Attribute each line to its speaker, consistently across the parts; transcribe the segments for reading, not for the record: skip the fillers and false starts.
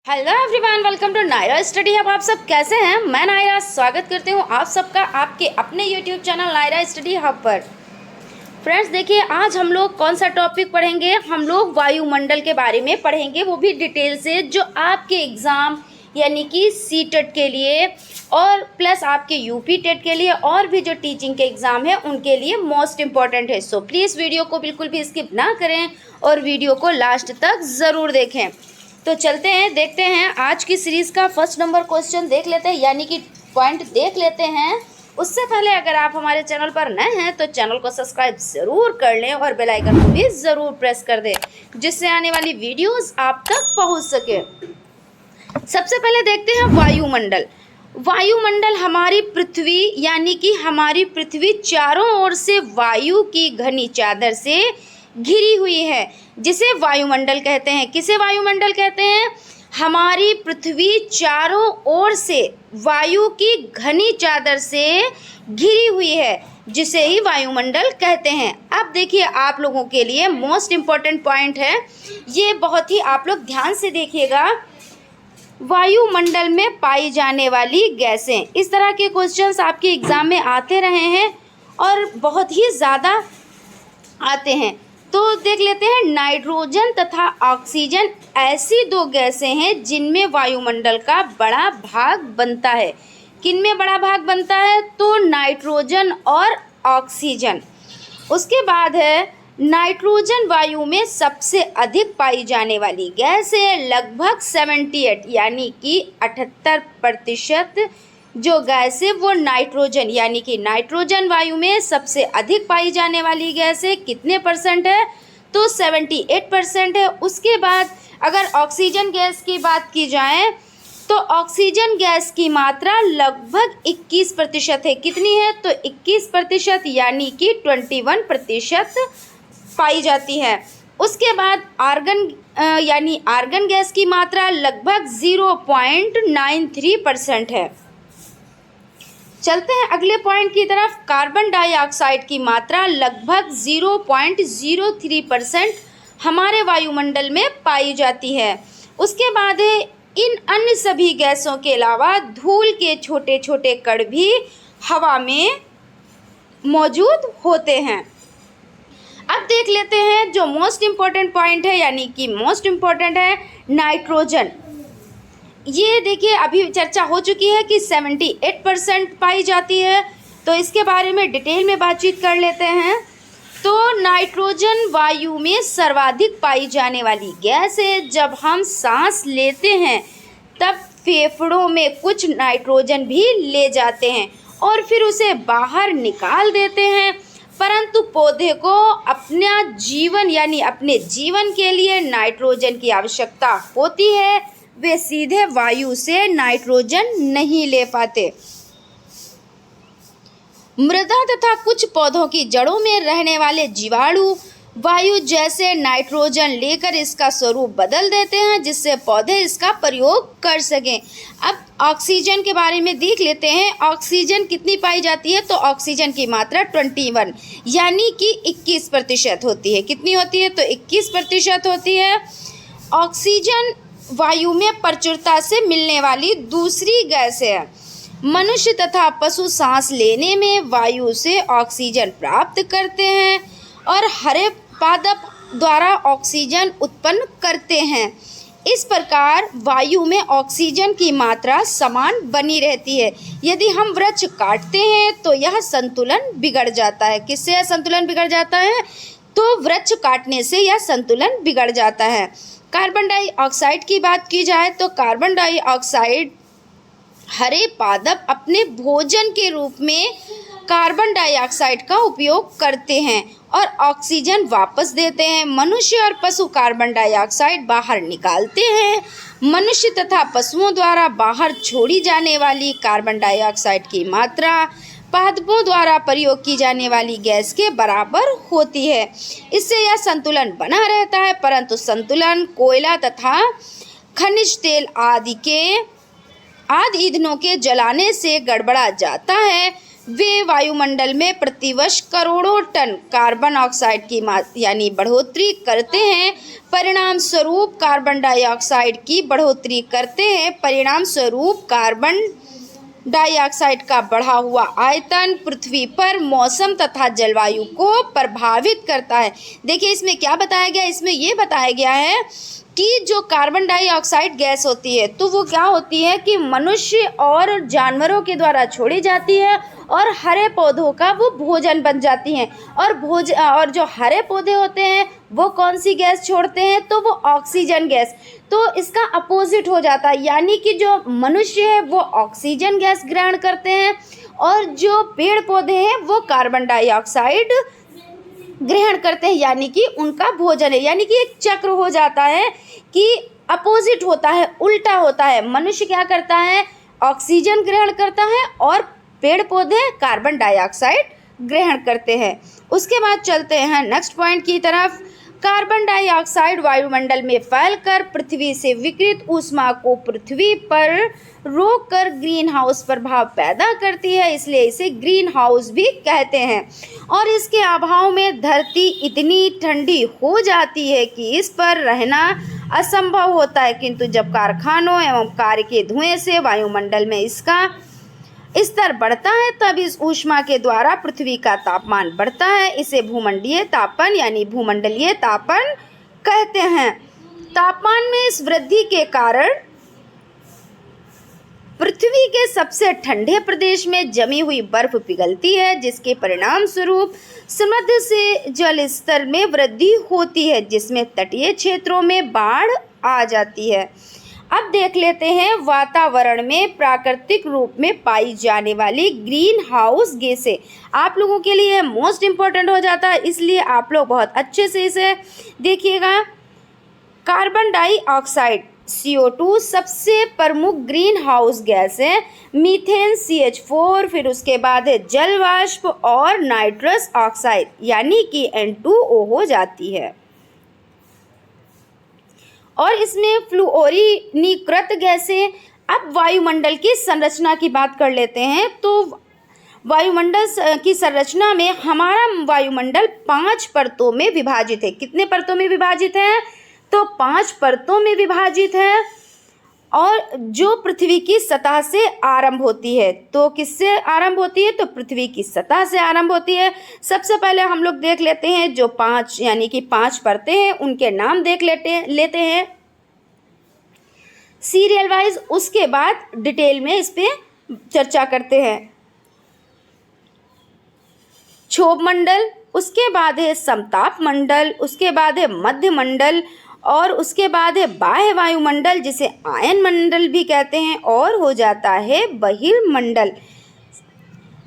Speaker 1: Hello everyone, welcome to Naira study hub. आप सब कैसे हैं? मैं नायरा स्वागत करती हूं आप सबका आपके अपने YouTube channel Naira study Hub पर। फ्रेंड्स देखिए, आज हम लोग कौन सा टॉपिक पढ़ेंगे। हम लोग वायुमंडल के बारे में पढ़ेंगे, वो भी डिटेल से, जो आपके एग्ज़ाम यानी कि सीटेट के लिए और प्लस आपके यूपी टेट के लिए और भी जो टीचिंग के एग्ज़ाम है उनके लिए मोस्ट इम्पॉर्टेंट है। सो प्लीज़ वीडियो को बिल्कुल भी स्किप ना करें और वीडियो को लास्ट तक ज़रूर देखें। तो चलते हैं, देखते हैं आज की सीरीज़ का फर्स्ट नंबर क्वेश्चन देख लेते हैं, यानी कि पॉइंट देख लेते हैं। उससे पहले अगर आप हमारे चैनल पर नए हैं तो चैनल को सब्सक्राइब ज़रूर कर लें और बेल आइकन को भी ज़रूर प्रेस कर दें, जिससे आने वाली वीडियोस आप तक पहुंच सके। सबसे पहले देखते हैं वायुमंडल। वायुमंडल हमारी पृथ्वी यानी कि हमारी पृथ्वी चारों ओर से वायु की घनी चादर से घिरी हुई है, जिसे वायुमंडल कहते हैं। किसे वायुमंडल कहते हैं? हमारी पृथ्वी चारों ओर से वायु की घनी चादर से घिरी हुई है, जिसे ही वायुमंडल कहते हैं। अब देखिए, आप लोगों के लिए मोस्ट इम्पॉर्टेंट पॉइंट है ये, बहुत ही आप लोग ध्यान से देखिएगा। वायुमंडल में पाई जाने वाली गैसें, इस तरह के क्वेश्चंस आपके एग्ज़ाम में आते रहे हैं और बहुत ही ज़्यादा आते हैं। तो देख लेते हैं, नाइट्रोजन तथा ऑक्सीजन ऐसी दो गैसें हैं जिनमें वायुमंडल का बड़ा भाग बनता है। किनमें बड़ा भाग बनता है? तो नाइट्रोजन और ऑक्सीजन। उसके बाद है नाइट्रोजन वायु में सबसे अधिक पाई जाने वाली गैस है, लगभग 78 यानी कि 78% जो गैस है वो नाइट्रोजन, यानी कि नाइट्रोजन वायु में सबसे अधिक पाई जाने वाली गैस है। कितने परसेंट है? तो 78% है। उसके बाद अगर ऑक्सीजन गैस की बात की जाए तो ऑक्सीजन गैस की मात्रा लगभग 21% है। कितनी है? तो 21%, यानी कि 21% पाई जाती है। उसके बाद आर्गन यानी आर्गन गैस की मात्रा लगभग 0.93% है। चलते हैं अगले पॉइंट की तरफ। कार्बन डाइऑक्साइड की मात्रा लगभग 0.03% हमारे वायुमंडल में पाई जाती है। उसके बाद है, इन अन्य सभी गैसों के अलावा धूल के छोटे छोटे कण भी हवा में मौजूद होते हैं। अब देख लेते हैं जो मोस्ट इम्पॉर्टेंट पॉइंट है, यानी कि मोस्ट इम्पॉर्टेंट है नाइट्रोजन। ये देखिए, अभी चर्चा हो चुकी है कि 78% पाई जाती है, तो इसके बारे में डिटेल में बातचीत कर लेते हैं। तो नाइट्रोजन वायु में सर्वाधिक पाई जाने वाली गैस है। जब हम सांस लेते हैं तब फेफड़ों में कुछ नाइट्रोजन भी ले जाते हैं और फिर उसे बाहर निकाल देते हैं, परंतु पौधे को अपना जीवन यानी अपने जीवन के लिए नाइट्रोजन की आवश्यकता होती है। वे सीधे वायु से नाइट्रोजन नहीं ले पाते। मृदा तथा कुछ पौधों की जड़ों में रहने वाले जीवाणु वायु जैसे नाइट्रोजन लेकर इसका स्वरूप बदल देते हैं, जिससे पौधे इसका प्रयोग कर सकें। अब ऑक्सीजन के बारे में देख लेते हैं। ऑक्सीजन कितनी पाई जाती है? तो ऑक्सीजन की मात्रा 21 यानी कि 21% होती है। कितनी होती है? तो 21% होती है। ऑक्सीजन वायु में प्रचुरता से मिलने वाली दूसरी गैस है। मनुष्य तथा पशु सांस लेने में वायु से ऑक्सीजन प्राप्त करते हैं और हरे पादप द्वारा ऑक्सीजन उत्पन्न करते हैं। इस प्रकार वायु में ऑक्सीजन की मात्रा समान बनी रहती है। यदि हम वृक्ष काटते हैं तो यह संतुलन बिगड़ जाता है। किससे यह संतुलन बिगड़ जाता है? तो वृक्ष काटने से यह संतुलन बिगड़ जाता है। कार्बन डाइऑक्साइड की बात की जाए तो कार्बन डाइऑक्साइड हरे पादप अपने भोजन के रूप में कार्बन डाइऑक्साइड का उपयोग करते हैं और ऑक्सीजन वापस देते हैं। मनुष्य और पशु कार्बन डाइऑक्साइड बाहर निकालते हैं। मनुष्य तथा पशुओं द्वारा बाहर छोड़ी जाने वाली कार्बन डाइऑक्साइड की मात्रा पादपों द्वारा प्रयोग की जाने वाली गैस के बराबर होती है। इससे यह संतुलन बना रहता है, परंतु संतुलन कोयला तथा खनिज तेल आदि ईंधनों के जलाने से गड़बड़ा जाता है। वे वायुमंडल में प्रतिवर्ष करोड़ों टन कार्बन ऑक्साइड की यानी बढ़ोतरी करते हैं। परिणाम स्वरूप कार्बन डाइऑक्साइड की बढ़ोतरी करते हैं। परिणाम स्वरूप कार्बन डाइऑक्साइड का बढ़ा हुआ आयतन पृथ्वी पर मौसम तथा जलवायु को प्रभावित करता है। देखिए इसमें क्या बताया गया, इसमें ये बताया गया है कि जो कार्बन डाइऑक्साइड गैस होती है तो वो क्या होती है कि मनुष्य और जानवरों के द्वारा छोड़ी जाती है और हरे पौधों का वो भोजन बन जाती हैं। और जो हरे पौधे होते हैं वो कौन सी गैस छोड़ते हैं, तो वो ऑक्सीजन गैस। तो इसका अपोजिट हो जाता है, यानी कि जो मनुष्य है वो ऑक्सीजन गैस ग्रहण करते हैं और जो पेड़ पौधे हैं वो कार्बन डाइऑक्साइड ग्रहण करते हैं, यानी कि उनका भोजन है। यानी कि एक चक्र हो जाता है कि अपोजिट होता है, उल्टा होता है। मनुष्य क्या करता है, ऑक्सीजन ग्रहण करता है और पेड़ पौधे कार्बन डाइऑक्साइड ग्रहण करते हैं। उसके बाद चलते हैं नेक्स्ट पॉइंट की तरफ। कार्बन डाइऑक्साइड वायुमंडल में फैलकर पृथ्वी से विकिरित ऊष्मा को पृथ्वी पर रोककर ग्रीन हाउस प्रभाव पैदा करती है, इसलिए इसे ग्रीन हाउस भी कहते हैं। और इसके अभाव में धरती इतनी ठंडी हो जाती है कि इस पर रहना असंभव होता है। किंतु जब कारखानों एवं कार के धुएं से वायुमंडल में इसका स्तर बढ़ता है तब इस ऊष्मा के द्वारा पृथ्वी का तापमान बढ़ता है। इसे भूमंडलीय तापन यानी भूमंडलीय तापन कहते हैं। तापमान में इस वृद्धि के कारण पृथ्वी के सबसे ठंडे प्रदेश में जमी हुई बर्फ पिघलती है, जिसके परिणाम स्वरूप समुद्र से जल स्तर में वृद्धि होती है, जिसमें तटीय क्षेत्रों में बाढ़ आ जाती है। अब देख लेते हैं वातावरण में प्राकृतिक रूप में पाई जाने वाली ग्रीन हाउस गैसें। आप लोगों के लिए मोस्ट इम्पोर्टेंट हो जाता है, इसलिए आप लोग बहुत अच्छे से इसे देखिएगा। कार्बन डाइऑक्साइड CO2 सबसे प्रमुख ग्रीन हाउस गैस है। मीथेन CH4, फिर उसके बाद है जल वाष्प और नाइट्रस ऑक्साइड यानी कि N2O हो जाती है। और इसमें फ्लुओरीनीकृत गैसें। अब वायुमंडल की संरचना की बात कर लेते हैं। तो वायुमंडल की संरचना में हमारा वायुमंडल 5 परतों में विभाजित है। कितने परतों में विभाजित है, तो 5 परतों में विभाजित है। और जो पृथ्वी की सतह से आरंभ होती है, तो किससे आरंभ होती है, तो पृथ्वी की सतह से आरंभ होती है। सबसे पहले हम लोग देख लेते हैं जो 5 यानी कि 5 परतें हैं उनके नाम देख लेते हैं सीरियल वाइज। उसके बाद डिटेल में इस पे चर्चा करते हैं। क्षोभ मंडल, उसके बाद है समताप मंडल, उसके बाद है मध्य मंडल और उसके बाद है बाह्य वायुमंडल जिसे आयन मंडल भी कहते हैं और हो जाता है बहिर्मंडल।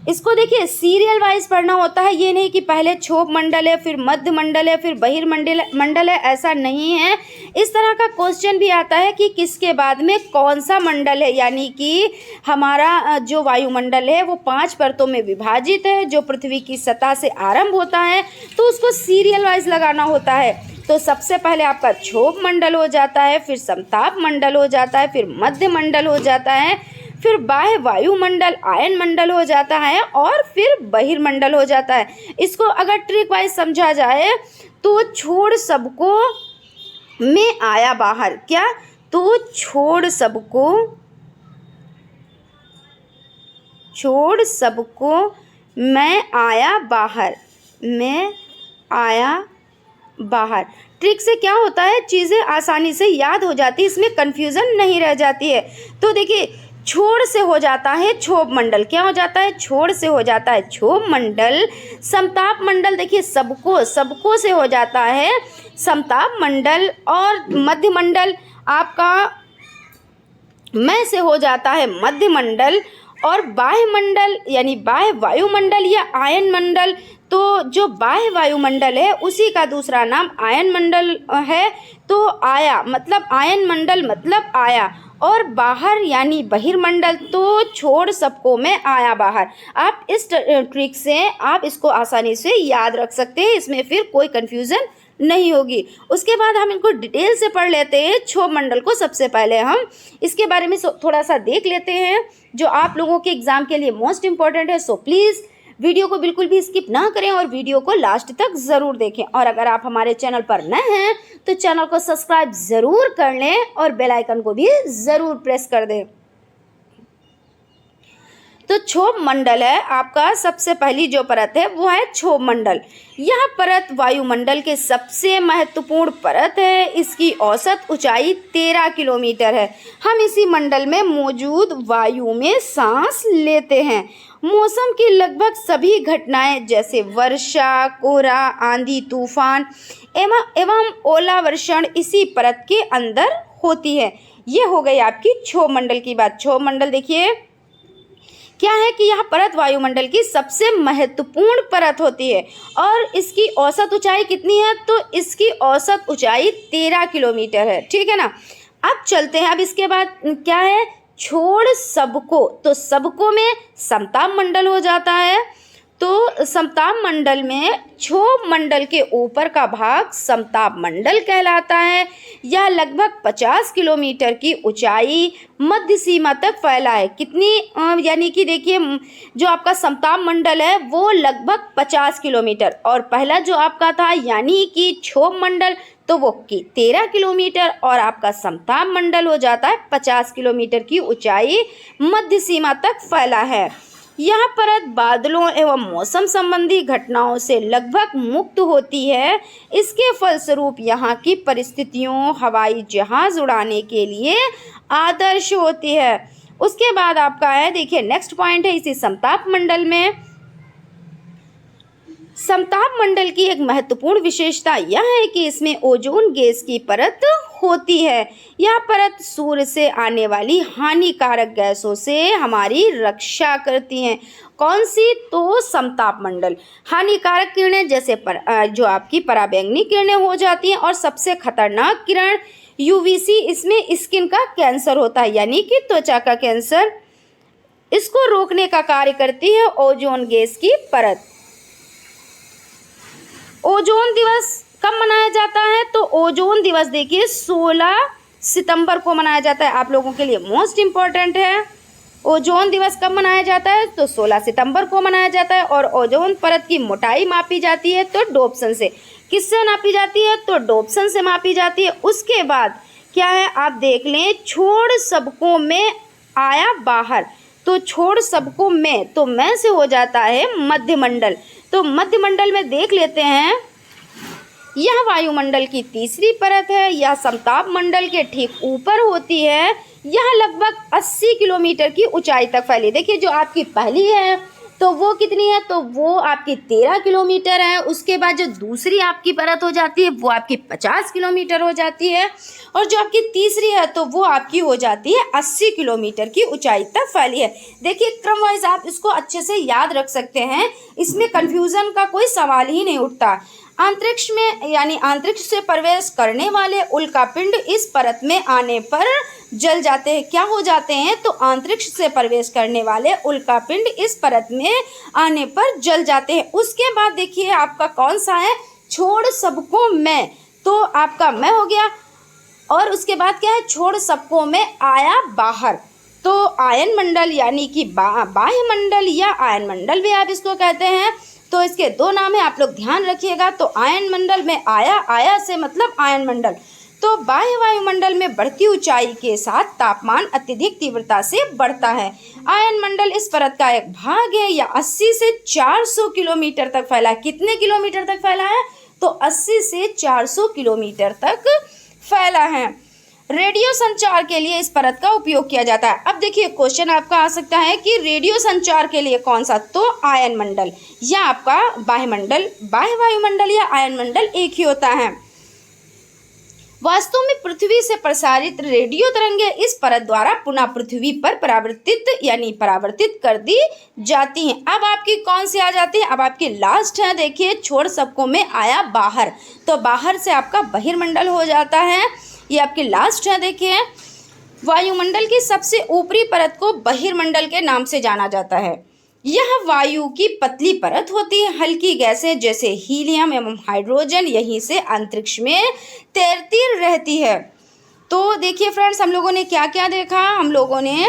Speaker 1: इसको देखिए सीरियल वाइज पढ़ना होता है, ये नहीं कि पहले क्षोभ मंडल है फिर मध्य मंडल है फिर बहिर्मंडल है, ऐसा नहीं है। इस तरह का क्वेश्चन भी आता है कि किसके बाद में कौन सा मंडल है, यानी कि हमारा जो वायुमंडल है वो 5 परतों में विभाजित है जो पृथ्वी की सतह से आरंभ होता है, तो उसको सीरियल वाइज लगाना होता है। तो सबसे पहले आपका क्षोभ मंडल हो जाता है, फिर समताप मंडल हो जाता है, फिर मध्य मंडल हो जाता है, फिर बाह्य वायुमंडल आयन मंडल हो जाता है और फिर बहिर्मंडल हो जाता है। इसको अगर ट्रिक वाइज समझा जाए तो छोड़ सबको मैं आया बाहर, क्या, तो छोड़ सबको मैं आया बाहर। ट्रिक से क्या होता है, चीज़ें आसानी से याद हो जाती है, इसमें कन्फ्यूज़न नहीं रह जाती है। तो देखिए छोड़ से हो जाता है क्षोभ मंडल, क्या हो जाता है, छोड़ से हो जाता है क्षोभ मंडल। समताप मंडल देखिए सबको से हो जाता है समताप मंडल और मध्य मंडल आपका मैं से हो जाता है मध्य मंडल और बाह्य मंडल यानी बाह्य वायुमंडल या आयन मंडल। तो जो बाह्य वायुमंडल है उसी का दूसरा नाम आयन मंडल है। तो आया मतलब आयन मंडल मतलब आया और बाहर यानी बहिर्मंडल, तो छोड़ सबको मैं आया बाहर। आप इस ट्रिक से आप इसको आसानी से याद रख सकते हैं, इसमें फिर कोई कन्फ्यूज़न नहीं होगी। उसके बाद हम इनको डिटेल से पढ़ लेते हैं। क्षोभ मंडल को सबसे पहले हम इसके बारे में थोड़ा सा देख लेते हैं, जो आप लोगों के एग्ज़ाम के लिए मोस्ट इम्पॉर्टेंट है। सो प्लीज़ वीडियो को बिल्कुल भी स्किप ना करें और वीडियो को लास्ट तक ज़रूर देखें। और अगर आप हमारे चैनल पर नए हैं तो चैनल को सब्सक्राइब ज़रूर कर लें और बेल आइकन को भी ज़रूर प्रेस कर दें। तो क्षोभ मंडल है आपका, सबसे पहली जो परत है वो है क्षोभ मंडल। यह परत वायुमंडल के सबसे महत्वपूर्ण परत है। इसकी औसत ऊंचाई 13 किलोमीटर है। हम इसी मंडल में मौजूद वायु में सांस लेते हैं। मौसम की लगभग सभी घटनाएं जैसे वर्षा, कोहरा, आंधी, तूफान एवं ओलावर्षण इसी परत के अंदर होती है। ये हो गई आपकी क्षोभ मंडल की बात। क्षोभ मंडल देखिए क्या है कि यह परत वायुमंडल की सबसे महत्वपूर्ण परत होती है और इसकी औसत ऊंचाई कितनी है, तो इसकी औसत ऊंचाई 13 किलोमीटर है। ठीक है ना। अब चलते हैं, अब इसके बाद क्या है, छोड़ सबको। तो सबको में समताप मंडल हो जाता है। तो समताप मंडल में क्षोभ मंडल के ऊपर का भाग समताप मंडल कहलाता है। यह लगभग 50 किलोमीटर की ऊंचाई मध्य सीमा तक फैला है। कितनी, यानी कि देखिए जो आपका समताप मंडल है वो लगभग 50 किलोमीटर और पहला जो आपका था यानी कि क्षोभ मंडल तो वो 13 किलोमीटर और आपका समताप मंडल हो जाता है 50 किलोमीटर की ऊंचाई मध्य सीमा तक फैला है। यह परत बादलों एवं मौसम संबंधी घटनाओं से लगभग मुक्त होती है। इसके फलस्वरूप यहाँ की परिस्थितियों हवाई जहाज उड़ाने के लिए आदर्श होती है। उसके बाद आपका है, देखिए नेक्स्ट पॉइंट है इसी समताप मंडल में। समताप मंडल की एक महत्वपूर्ण विशेषता यह है कि इसमें ओजोन गैस की परत होती है। यह परत सूर्य से आने वाली हानिकारक गैसों से हमारी रक्षा करती हैं। कौन सी, तो समताप मंडल। हानिकारक किरणें जैसे जो आपकी पराबैंगनी किरणें हो जाती हैं और सबसे खतरनाक किरण यूवीसी, इसमें स्किन का कैंसर होता है यानी कि त्वचा का कैंसर। इसको रोकने का कार्य करती है ओजोन गैस की परत। ओजोन दिवस कब मनाया जाता है, तो ओजोन दिवस देखिए 16 सितंबर को मनाया जाता है। आप लोगों के लिए मोस्ट इम्पॉर्टेंट है। ओजोन दिवस कब मनाया जाता है, तो 16 सितंबर को मनाया जाता है। और ओजोन परत की मोटाई मापी जाती है तो डोप्सन से। किससे नापी जाती है, तो डोप्सन से मापी जाती है। उसके बाद क्या है, आप देख लें, छोड़ सबको में आया बाहर। तो छोड़ सबको में, तो में से हो जाता है मध्यमंडल। तो मध्यमंडल में देख लेते हैं, यह वायुमंडल की तीसरी परत है। यह समताप मंडल के ठीक ऊपर होती है। यह लगभग 80 किलोमीटर की ऊंचाई तक फैली। देखिए जो आपकी पहली है तो वो कितनी है, तो वो आपकी 13 किलोमीटर है। उसके बाद जो दूसरी आपकी परत हो जाती है वो आपकी 50 किलोमीटर हो जाती है और जो आपकी तीसरी है तो वो आपकी हो जाती है 80 किलोमीटर की ऊंचाई तक फैली है। देखिए क्रम वाइज आप इसको अच्छे से याद रख सकते हैं, इसमें कन्फ्यूज़न का कोई सवाल ही नहीं उठता। अंतरिक्ष में यानी अंतरिक्ष से प्रवेश करने वाले उल्कापिंड इस परत में आने पर जल जाते हैं। क्या हो जाते हैं, तो अंतरिक्ष से प्रवेश करने वाले उल्कापिंड इस परत में आने पर जल जाते हैं। उसके बाद देखिए आपका कौन सा है, छोड़ सबको में, तो आपका में हो गया। और उसके बाद क्या है, छोड़ सबको में आया बाहर। तो आयन मंडल यानी कि बाह्य मंडल या आयन मंडल भी आप इसको कहते हैं। तो इसके दो नाम है, आप लोग ध्यान रखिएगा। तो आयन मंडल में आया से मतलब आयन मंडल। तो बाह्य वायुमंडल में बढ़ती ऊंचाई के साथ तापमान अत्यधिक तीव्रता से बढ़ता है। आयन मंडल इस परत का एक भाग है। यह 80 से 400 किलोमीटर तक फैला है। कितने किलोमीटर तक फैला है, तो 80 से 400 किलोमीटर तक फैला है। रेडियो संचार के लिए इस परत का उपयोग किया जाता है। अब देखिए क्वेश्चन आपका आ सकता है कि रेडियो संचार के लिए कौन सा, तो आयन मंडल या आपका बाह्य मंडल। बाह्य वायुमंडल या आयन मंडल एक ही होता है। वास्तव में पृथ्वी से प्रसारित रेडियो तरंगें इस परत द्वारा पुनः पृथ्वी पर परावर्तित कर दी जाती हैं। अब आपकी कौन सी आ जाती है, अब आपकी लास्ट है, देखिए छोड़ सबको में आया बाहर। तो बाहर से आपका बहिर्मंडल हो जाता है। ये आपकी लास्ट है। देखिए वायुमंडल की सबसे ऊपरी परत को बहिर्मंडल के नाम से जाना जाता है। यह वायु की पतली परत होती है। हल्की गैसें जैसे हीलियम एवं हाइड्रोजन यहीं से अंतरिक्ष में तैरती रहती है। तो देखिए फ्रेंड्स, हम लोगों ने क्या क्या देखा। हम लोगों ने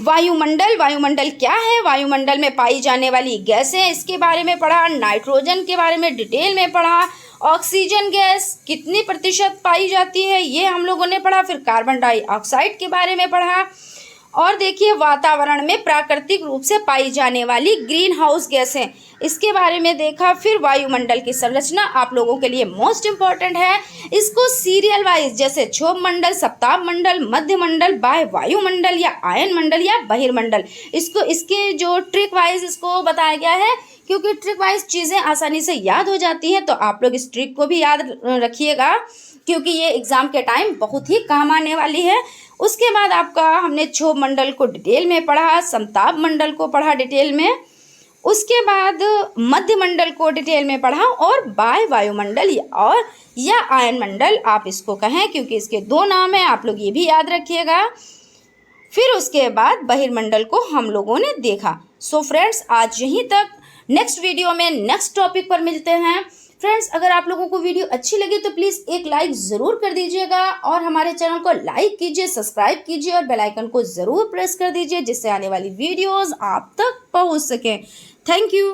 Speaker 1: वायुमंडल क्या है, वायुमंडल में पाई जाने वाली गैसें, इसके बारे में पढ़ा। नाइट्रोजन के बारे में डिटेल में पढ़ा। ऑक्सीजन गैस कितनी प्रतिशत पाई जाती है ये हम लोगों ने पढ़ा। फिर कार्बन डाइऑक्साइड के बारे में पढ़ा। और देखिए वातावरण में प्राकृतिक रूप से पाई जाने वाली ग्रीन हाउस गैसें, इसके बारे में देखा। फिर वायुमंडल की संरचना आप लोगों के लिए मोस्ट इम्पॉर्टेंट है। इसको सीरियल वाइज जैसे क्षोभ मंडल, सप्ताह मंडल, मध्य मंडल, बाह्य वायुमंडल या आयन मंडल या बहिर्मंडल, इसको इसके जो ट्रिक वाइज इसको बताया गया है, क्योंकि ट्रिक वाइज चीज़ें आसानी से याद हो जाती हैं। तो आप लोग इस ट्रिक को भी याद रखिएगा, क्योंकि ये एग्ज़ाम के टाइम बहुत ही काम आने वाली है। उसके बाद आपका हमने क्षोभ मंडल को डिटेल में पढ़ा, समताप मंडल को पढ़ा डिटेल में। उसके बाद मध्य मंडल को डिटेल में पढ़ा, और बाह्य वायुमंडल या आयन मंडल आप इसको कहें, क्योंकि इसके दो नाम हैं, आप लोग ये भी याद रखिएगा। फिर उसके बाद बहिर्मंडल को हम लोगों ने देखा। सो फ्रेंड्स, आज यहीं तक। नेक्स्ट वीडियो में नेक्स्ट टॉपिक पर मिलते हैं। फ्रेंड्स, अगर आप लोगों को वीडियो अच्छी लगी तो प्लीज़ एक लाइक ज़रूर कर दीजिएगा, और हमारे चैनल को लाइक कीजिए, सब्सक्राइब कीजिए और बेल आइकन को ज़रूर प्रेस कर दीजिए, जिससे आने वाली वीडियोस आप तक पहुंच सकें। Thank you.